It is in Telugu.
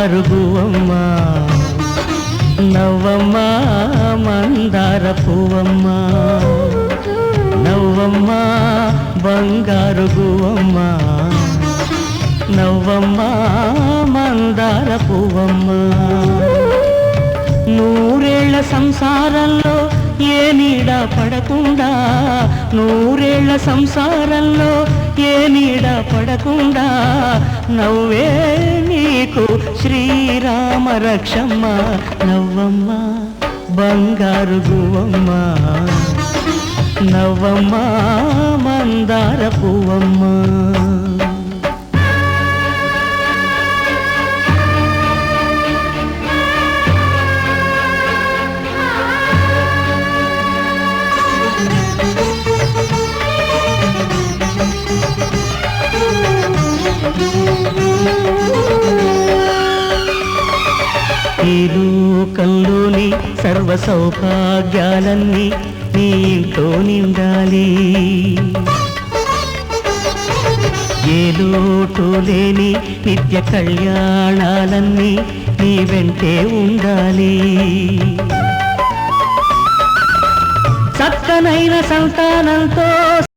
బంగారు గువ్వమ్మ నవ్వమ్మ మందార పువ్వమ్మ నవ్వమ్మ బంగారు గువ్వమ్మ నవ్వమ్మ మందార పువ్వమ్మ నూరేళ్ల సంసారంలో ఏ నీడ పడకుండా నూరేళ్ల సంసారంలో ఏ నీడ పడకుండా నవ్వే నీకు శ్రీరామ రక్షమ్మ నవ్వమ్మ బంగారు గువ్వమ్మ నవ్వమ్మ మందార పువ్వమ్మ ఈ లోకంలోని సర్వ సౌభాగ్యాలన్నీ నీ ఇంట్లో నిండాలి ఏ లోటు లేని నిత్య కళ్యాణాలన్నీ నీ వెంటే ఉండాలి చక్కనైన సంతానంతో